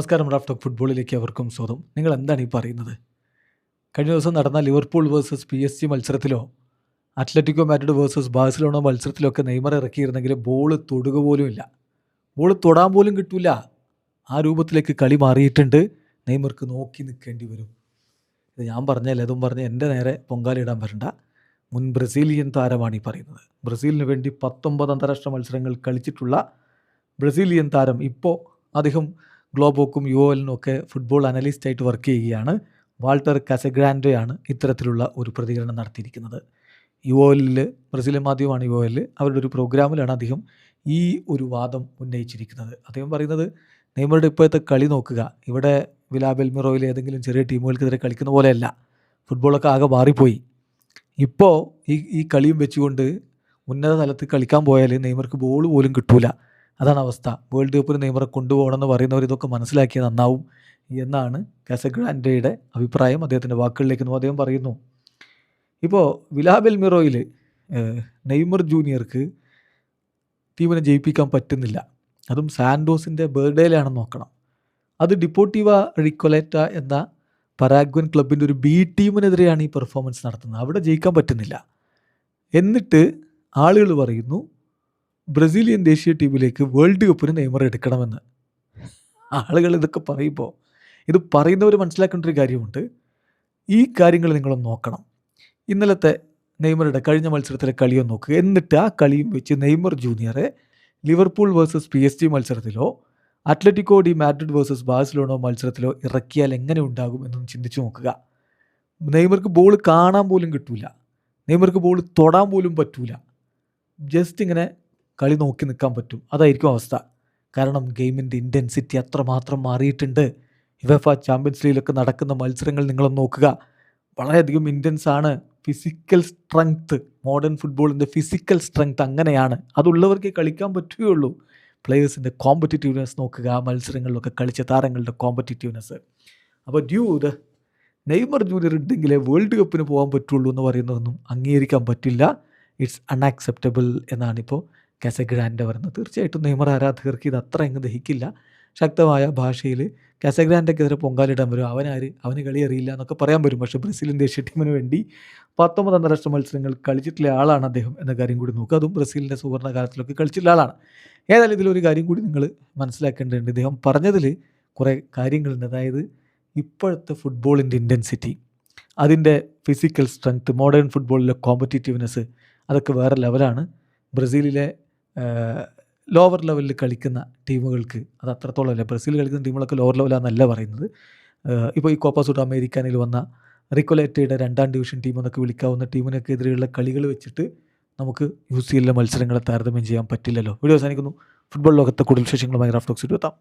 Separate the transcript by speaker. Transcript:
Speaker 1: നമസ്കാരം. Raf talk ഫുട്ബോളിലേക്ക് അവർക്കും സ്വാഗതം. നിങ്ങൾ എന്താണ് ഈ പറയുന്നത്? കഴിഞ്ഞ ദിവസം നടന്ന ലിവർപൂൾ വേഴ്സസ് PSG മത്സരത്തിലോ അത്ലറ്റിക്കോ മാഡ്രിഡ് വേഴ്സസ് ബാഴ്സലോണ മത്സരത്തിലൊക്കെ നെയ്മർ ഇറക്കിയിരുന്നെങ്കിൽ ബോൾ തൊടുക പോലും ഇല്ല, ബോൾ തൊടാൻ പോലും കിട്ടില്ല. ആ രൂപത്തിലേക്ക് കളി മാറിയിട്ടുണ്ട്. നെയ്മർക്ക് നോക്കി നിൽക്കേണ്ടി വരും. ഇത് ഞാൻ പറഞ്ഞല്ലേ, അതും പറഞ്ഞ് എൻ്റെ നേരെ പൊങ്കാലിടാൻ വരണ്ട. മുൻ ബ്രസീലിയൻ താരമാണ് ഈ പറയുന്നത്. ബ്രസീലിന് വേണ്ടി 19 അന്താരാഷ്ട്ര മത്സരങ്ങൾ കളിച്ചിട്ടുള്ള ബ്രസീലിയൻ താരം ഇപ്പോൾ അദ്ദേഹം ഗ്ലോബോക്കും യുവലിനും ഒക്കെ ഫുട്ബോൾ അനലിസ്റ്റായിട്ട് വർക്ക് ചെയ്യുകയാണ്. വാൾട്ടർ കാസഗ്രാൻഡോയാണ് ഇത്തരത്തിലുള്ള ഒരു പ്രതികരണം നടത്തിയിരിക്കുന്നത്. യുവലിൽ, ബ്രസീലിയൻ മാധ്യമമാണ് യുവലിൽ, അവരുടെ ഒരു പ്രോഗ്രാമിലാണ് അദ്ദേഹം ഈ ഒരു വാദം ഉന്നയിച്ചിരിക്കുന്നത്. അദ്ദേഹം പറയുന്നത്, നെയ്മറുടെ ഇപ്പോഴത്തെ കളി നോക്കുക, ഇവിടെ വിലാ ബെൽമിറോയിലെ ഏതെങ്കിലും ചെറിയ ടീമുകൾക്കെതിരെ കളിക്കുന്ന പോലെയല്ല. ഫുട്ബോളൊക്കെ ആകെ മാറിപ്പോയി. ഇപ്പോൾ ഈ കളിയും വെച്ചുകൊണ്ട് ഉന്നത തലത്തിൽ കളിക്കാൻ പോയാൽ നെയ്മർക്ക് ബോൾ പോലും കിട്ടൂല. അതാണ് അവസ്ഥ. വേൾഡ് കപ്പിന് നെയ്മറെ കൊണ്ടുപോകണമെന്ന് പറയുന്നവർ ഇതൊക്കെ മനസ്സിലാക്കിയാൽ നന്നാവും എന്നാണ് കാസഗ്രാൻഡയുടെ അഭിപ്രായം. അദ്ദേഹത്തിൻ്റെ വാക്കുകളിലേക്ക് അദ്ദേഹം പറയുന്നു, ഇപ്പോൾ വിലാ ബെൽമിറോയിൽ നെയ്മർ ജൂനിയർക്ക് ടീമിനെ ജയിപ്പിക്കാൻ പറ്റുന്നില്ല. അതും സാൻഡോസിൻ്റെ ബർത്ത്ഡേയിലാണെന്ന് നോക്കണം. അത് ഡിപ്പോർട്ടീവ റിക്കൊലേറ്റ എന്ന പരാഗ്വൻ ക്ലബിൻ്റെ ഒരു ബി ടീമിനെതിരെയാണ് ഈ പെർഫോമൻസ് നടത്തുന്നത്. അവിടെ ജയിക്കാൻ പറ്റുന്നില്ല. എന്നിട്ട് ആളുകൾ പറയുന്നു ബ്രസീലിയൻ ദേശീയ ടീമിലേക്ക് വേൾഡ് കപ്പിന് നെയ്മർ എടുക്കണമെന്ന്. ആളുകൾ ഇതൊക്കെ പറയുമ്പോൾ ഇത് പറയുന്നവർ മനസ്സിലാക്കേണ്ട ഒരു കാര്യമുണ്ട്. ഈ കാര്യങ്ങൾ നിങ്ങളൊന്ന് നോക്കണം. ഇന്നലത്തെ നെയ്മറുടെ കഴിഞ്ഞ മത്സരത്തിലെ കളിയൊന്ന് നോക്കുക. എന്നിട്ട് ആ കളിയും വെച്ച് നെയ്മർ ജൂനിയറെ ലിവർപൂൾ വേഴ്സസ് PSG മത്സരത്തിലോ Atletico de Madrid versus Barcelona മത്സരത്തിലോ ഇറക്കിയാൽ എങ്ങനെ ഉണ്ടാകും എന്നൊന്ന് ചിന്തിച്ച് നോക്കുക. നെയ്മർക്ക് ബോൾ കാണാൻ പോലും കിട്ടൂല, നെയ്മർക്ക് ബോൾ തൊടാൻ പോലും പറ്റൂല. ജസ്റ്റ് ഇങ്ങനെ കളി നോക്കി നിൽക്കാൻ പറ്റും. അതായിരിക്കും അവസ്ഥ. കാരണം ഗെയിമിൻ്റെ ഇൻറ്റൻസിറ്റി അത്രമാത്രം മാറിയിട്ടുണ്ട്. യുവേഫ ചാമ്പ്യൻസ് ലീഗിലൊക്കെ നടക്കുന്ന മത്സരങ്ങൾ നിങ്ങളൊന്ന് നോക്കുക, വളരെയധികം ഇൻറ്റൻസ് ആണ്. ഫിസിക്കൽ സ്ട്രെങ്ത്ത്, മോഡേൺ ഫുട്ബോളിൻ്റെ ഫിസിക്കൽ സ്ട്രെങ്ത്ത് അങ്ങനെയാണ്. അതുള്ളവർക്കേ കളിക്കാൻ പറ്റുകയുള്ളൂ. പ്ലെയേഴ്സിൻ്റെ കോമ്പറ്റിറ്റീവ്നെസ് നോക്കുക, ആ മത്സരങ്ങളിലൊക്കെ കളിച്ച താരങ്ങളുടെ കോമ്പറ്റിറ്റീവ്നെസ്. അപ്പോൾ ഡ്യൂഡ്, നെയ്മർ ജൂനിയർ ഉണ്ടെങ്കിലേ വേൾഡ് കപ്പിന് പോകാൻ പറ്റുള്ളൂ എന്ന് പറയുന്നതൊന്നും അംഗീകരിക്കാൻ പറ്റില്ല. ഇറ്റ്സ് അൺആക്സെപ്റ്റബിൾ എന്നാണിപ്പോൾ കാസഗ്രാൻഡ പറയുന്നത്. തീർച്ചയായിട്ടും നെയ്മർ ആരാധകർക്ക് ഇത് അത്ര അങ്ങ് ദഹിക്കില്ല. ശക്തമായ ഭാഷയിൽ കാസഗ്രാൻഡയ്ക്കെതിരെ പൊങ്കാലിടാൻ വരും. അവന് കളി അറിയില്ല എന്നൊക്കെ പറയാൻ വരും. പക്ഷേ ബ്രസീലിയൻ ദേശീയ ടീമിന് വേണ്ടി 19 അന്താരാഷ്ട്ര മത്സരങ്ങൾ കളിച്ചിട്ടുള്ള ആളാണ് അദ്ദേഹം എന്ന കാര്യം കൂടി നോക്കുക. അതും ബ്രസീലിൻ്റെ സുവർണ്ണ കാലത്തിലൊക്കെ കളിച്ചിട്ടുള്ള ആളാണ്. ഏതായാലും ഇതിലൊരു കാര്യം കൂടി നിങ്ങൾ മനസ്സിലാക്കേണ്ടതുണ്ട്. ഇദ്ദേഹം പറഞ്ഞതിൽ കുറേ കാര്യങ്ങളുണ്ട്. അതായത് ഇപ്പോഴത്തെ ഫുട്ബോളിൻ്റെ ഇൻറ്റൻസിറ്റി, അതിൻ്റെ ഫിസിക്കൽ സ്ട്രെങ്ത്ത്, മോഡേൺ ഫുട്ബോളിലെ കോമ്പറ്റീറ്റീവ്നെസ്, അതൊക്കെ വേറെ ലെവലാണ്. ബ്രസീലിലെ ലോവർ ലെവലിൽ കളിക്കുന്ന ടീമുകൾക്ക് അത് അത്രത്തോളം അല്ല. ബ്രസീൽ കളിക്കുന്ന ടീമുകളൊക്കെ ലോവർ ലെവലാണെന്നല്ല പറയുന്നത്. ഇപ്പോൾ ഈ കോപ്പ സൂഡ് അമേരിക്കാനിൽ വന്ന റിക്കൊലേറ്റയുടെ 2ാം ഡിവിഷൻ ടീം എന്നൊക്കെ വിളിക്കാവുന്ന ടീമിനൊക്കെ എതിരെയുള്ള കളികൾ വെച്ചിട്ട് നമുക്ക് UCL മത്സരങ്ങളെ താരതമ്യം ചെയ്യാൻ പറ്റില്ലല്ലോ. വീഡിയോ അവസാനിക്കുന്നു. ഫുട്ബോൾ ലോകത്തെ കൂടുതൽ വിശേഷങ്ങളുമായി റാഫ് ടോക്സ് എത്താം.